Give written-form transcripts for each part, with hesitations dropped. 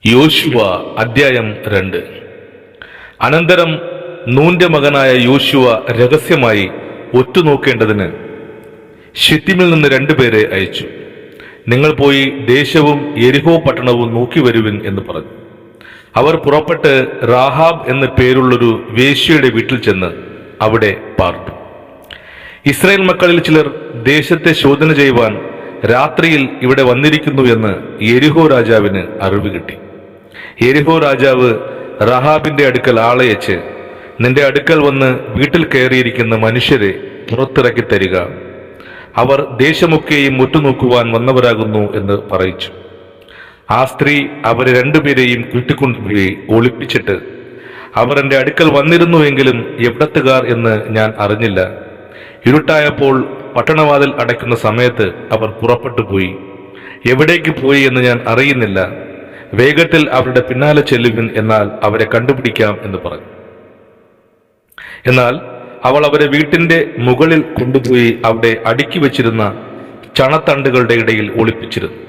യോശുവ അധ്യായം 2. അനന്തരം നൂന്റെ മകനായ യോശുവ രഹസ്യമായി ഒറ്റുനോക്കേണ്ടതിന് ശിത്തിമിൽ നിന്ന് 2 പേരെ അയച്ചു. നിങ്ങൾ പോയി ദേശവും യെരിഹോ പട്ടണവും നോക്കി വരുവിൻ എന്ന് പറഞ്ഞു. അവർ പുറപ്പെട്ട് റാഹാബ് എന്ന പേരുള്ളൊരു വേശ്യയുടെ വീട്ടിൽ ചെന്ന് അവിടെ പാർത്തു. ഇസ്രായേൽ മക്കളിൽ ചിലർ ദേശത്തെ ശോധന ചെയ്യുവാൻ രാത്രിയിൽ ഇവിടെ വന്നിരിക്കുന്നു എന്ന് യെരിഹോ രാജാവിന് അറിവ് കിട്ടി. യെരിഹോ രാജാവ് റഹാബിന്റെ അടുക്കൽ ആളയച്ച്, നിന്റെ അടുക്കൽ വന്ന് വീട്ടിൽ കയറിയിരിക്കുന്ന മനുഷ്യരെ പുറത്തിറക്കി തരിക, അവർ ദേശമൊക്കെയും ഒറ്റുനോക്കുവാൻ വന്നവരാകുന്നു എന്ന് പറയിച്ചു. ആ സ്ത്രീ അവരെ 2 പേരെയും കൂട്ടിക്കൊണ്ടുപോയി ഒളിപ്പിച്ചിട്ട്, അവർ എൻ്റെ അടുക്കൽ വന്നിരുന്നുവെങ്കിലും എവിടത്തുകാർ എന്ന് ഞാൻ അറിഞ്ഞില്ല. ഇരുട്ടായപ്പോൾ പട്ടണവാതിൽ അടയ്ക്കുന്ന സമയത്ത് അവർ പുറപ്പെട്ടു പോയി. എവിടേക്ക് പോയി എന്ന് ഞാൻ അറിയുന്നില്ല. വേഗത്തിൽ അവരുടെ പിന്നാലെ ചെല്ലുവിൻ, എന്നാൽ അവരെ കണ്ടുപിടിക്കാം എന്ന് പറഞ്ഞു. എന്നാൽ അവൾ അവരെ വീട്ടിന്റെ മുകളിൽ കൊണ്ടുപോയി അവിടെ അടുക്കി വെച്ചിരുന്ന ചണത്തണ്ടുകളുടെ ഇടയിൽ ഒളിപ്പിച്ചിരുന്നു.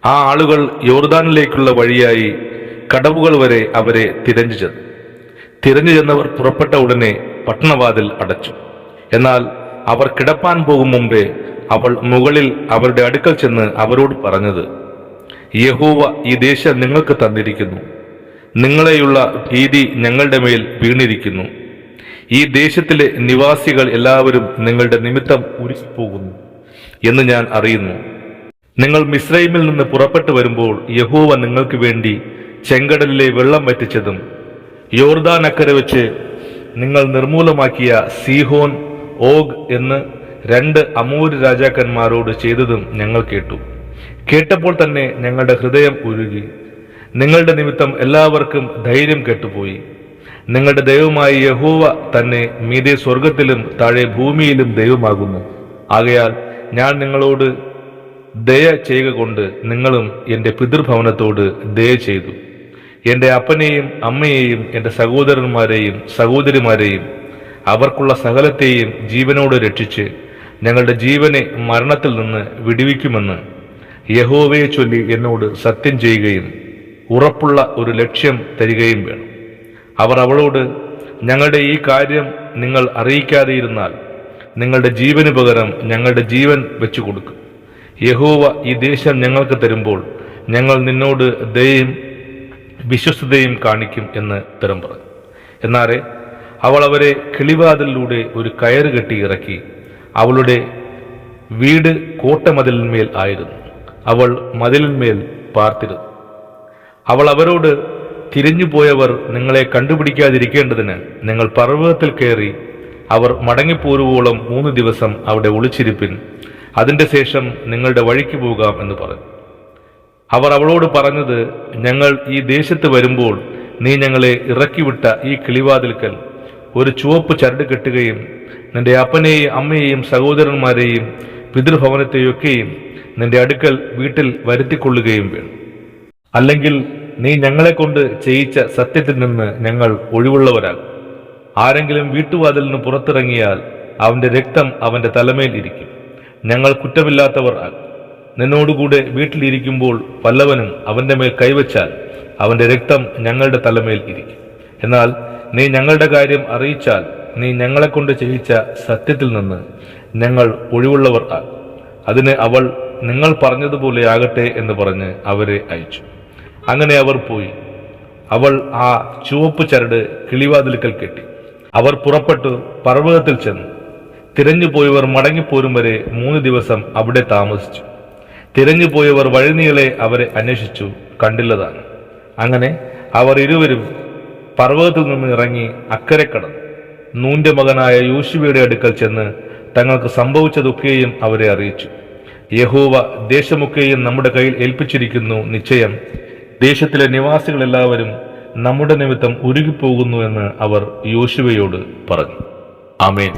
ആ ആളുകൾ യോർദാനിലേക്കുള്ള വഴിയായി കടവുകൾ വരെ അവരെ തിരഞ്ഞു ചെന്നവർ പുറപ്പെട്ട ഉടനെ പട്ടണവാതിൽ അടച്ചു. എന്നാൽ അവർ കിടപ്പാൻ പോകും മുമ്പേ അവൾ മുകളിൽ അവരുടെ അടുക്കൽ ചെന്ന് അവരോട് പറഞ്ഞത്, യഹോവ ഈ ദേശം നിങ്ങൾക്ക് തന്നിരിക്കുന്നു. നിങ്ങളെയുള്ള ഭീതി ഞങ്ങളുടെ മേൽ വീണിരിക്കുന്നു. ഈ ദേശത്തിലെ നിവാസികൾ എല്ലാവരും നിങ്ങളുടെ നിമിത്തം ഉരുകിപ്പോകുന്നു എന്ന് ഞാൻ അറിയുന്നു. നിങ്ങൾ മിസ്രൈമിൽ നിന്ന് പുറപ്പെട്ടു വരുമ്പോൾ യഹോവ നിങ്ങൾക്ക് വേണ്ടി ചെങ്കടലിലെ വെള്ളം വറ്റിച്ചതും യോർദാൻ അക്കരെ വെച്ച് നിങ്ങൾ നിർമൂലമാക്കിയ സീഹോൻ, ഓഗ് എന്ന് 2 അമോര് രാജാക്കന്മാരോട് ചെയ്തതും ഞങ്ങൾ കേട്ടു. കേട്ടപ്പോൾ തന്നെ ഞങ്ങളുടെ ഹൃദയം ഉരുകി. നിങ്ങളുടെ നിമിത്തം എല്ലാവർക്കും ധൈര്യം കെട്ടുപോയി. നിങ്ങളുടെ ദൈവമായ യഹോവ തന്നെ മീതെ സ്വർഗത്തിലും താഴെ ഭൂമിയിലും ദൈവമാകുന്നു. ആകയാൽ ഞാൻ നിങ്ങളോട് ദയ ചെയ്യുക കൊണ്ട് നിങ്ങളും എൻ്റെ പിതൃഭവനത്തോട് ദയ ചെയ്തു. എൻ്റെ അപ്പനെയും അമ്മയെയും എൻ്റെ സഹോദരന്മാരെയും സഹോദരിമാരെയും അവർക്കുള്ള സകലത്തെയും ജീവനോട് രക്ഷിച്ച് ഞങ്ങളുടെ ജീവനെ മരണത്തിൽ നിന്ന് വിടുവിക്കുമെന്ന് യഹോവയെ ചൊല്ലി എന്നോട് സത്യം ചെയ്യുകയും ഉറപ്പുള്ള ഒരു ലക്ഷ്യം തരികയും വേണം. അവർ അവളോട്, ഞങ്ങളുടെ ഈ കാര്യം നിങ്ങൾ അറിയിക്കാതെയിരുന്നാൽ നിങ്ങളുടെ ജീവന് പകരം ഞങ്ങളുടെ ജീവൻ വെച്ചു കൊടുക്കും. യഹോവ ഈ ദേശം ഞങ്ങൾക്ക് തരുമ്പോൾ ഞങ്ങൾ നിന്നോട് ദയയും വിശ്വസ്തതയും കാണിക്കും എന്ന് ഉത്തരം പറഞ്ഞു. എന്നാലേ അവൾ അവരെ കിളിവാതിലിലൂടെ ഒരു കയറ് കെട്ടി ഇറക്കി. അവളുടെ വീട് കോട്ടമതിലിന്മേൽ ആയിരുന്നു. അവൾ മതിലിന്മേൽ പാർത്തിരുന്നു. അവൾ അവരോട്, തിരിഞ്ഞുപോയവർ നിങ്ങളെ കണ്ടുപിടിക്കാതിരിക്കേണ്ടതിന് നിങ്ങൾ പർവ്വതത്തിൽ കയറി അവർ മടങ്ങിപ്പോരുവോളം 3 ദിവസം അവിടെ ഒളിച്ചിരിപ്പിൻ. അതിന്റെ ശേഷം നിങ്ങളുടെ വഴിക്ക് പോകാം എന്ന് പറഞ്ഞു. അവർ അവളോട് പറഞ്ഞത്, ഞങ്ങൾ ഈ ദേശത്ത് വരുമ്പോൾ നീ ഞങ്ങളെ ഇറക്കിവിട്ട ഈ കിളിവാതിൽക്കൽ ഒരു ചുവപ്പ് ചരട് കെട്ടുകയും നിന്റെ അപ്പനെയും അമ്മയെയും സഹോദരന്മാരെയും പിതൃഭവനത്തെയൊക്കെയും നിന്റെ അടുക്കൽ വീട്ടിൽ വരുത്തിക്കൊള്ളുകയും വേണം. അല്ലെങ്കിൽ നീ ഞങ്ങളെ കൊണ്ട് ചെയ്യിച്ച സത്യത്തിൽ നിന്ന് ഞങ്ങൾ ഒഴിവുള്ളവരാകും. ആരെങ്കിലും വീട്ടുവാതിലിന് പുറത്തിറങ്ങിയാൽ അവന്റെ രക്തം അവന്റെ തലമേൽ ഇരിക്കും. ഞങ്ങൾ കുറ്റമില്ലാത്തവർ ആകും. നിന്നോടുകൂടെ വീട്ടിലിരിക്കുമ്പോൾ വല്ലവനും അവന്റെ മേൽ കൈവച്ചാൽ അവന്റെ രക്തം ഞങ്ങളുടെ തലമേൽ ഇരിക്കും. എന്നാൽ നീ ഞങ്ങളുടെ കാര്യം അറിയിച്ചാൽ നീ ഞങ്ങളെ കൊണ്ട് ചെയ്യിച്ച സത്യത്തിൽ നിന്ന് ഞങ്ങൾ ഒഴിവുള്ളവർ ആകും. അതിന് അവൾ, നിങ്ങൾ പറഞ്ഞതുപോലെ ആകട്ടെ എന്ന് പറഞ്ഞ് അവരെ അയച്ചു. അങ്ങനെ അവർ പോയി. അവൾ ആ ചുവപ്പ് ചരട് കിളിവാതിൽക്കൽ കെട്ടി. അവർ പുറപ്പെട്ടു പർവ്വതത്തിൽ ചെന്നു. തിരഞ്ഞുപോയവർ മടങ്ങിപ്പോരും വരെ 3 ദിവസം അവിടെ താമസിച്ചു. തിരഞ്ഞുപോയവർ വഴിനീളെ അവരെ അന്വേഷിച്ചു, കണ്ടില്ലതാണ്. അങ്ങനെ അവർ ഇരുവരും പർവ്വതത്തിൽ നിന്ന് ഇറങ്ങി അക്കരെ കടന്നു. നൂന്റെ മകനായ യോശുവയുടെ അടുക്കൽ ചെന്ന് തങ്ങൾക്ക് സംഭവിച്ചതൊക്കെയും അവരെ അറിയിച്ചു. യഹോവ ദേശമൊക്കെയും നമ്മുടെ കയ്യിൽ ഏൽപ്പിച്ചിരിക്കുന്നു. നിശ്ചയം ദേശത്തിലെ നിവാസികളെല്ലാവരും നമ്മുടെ നിമിത്തം ഉരുകിപ്പോകുന്നു എന്ന് അവർ യോശുവയോട് പറഞ്ഞു. ആമേൻ.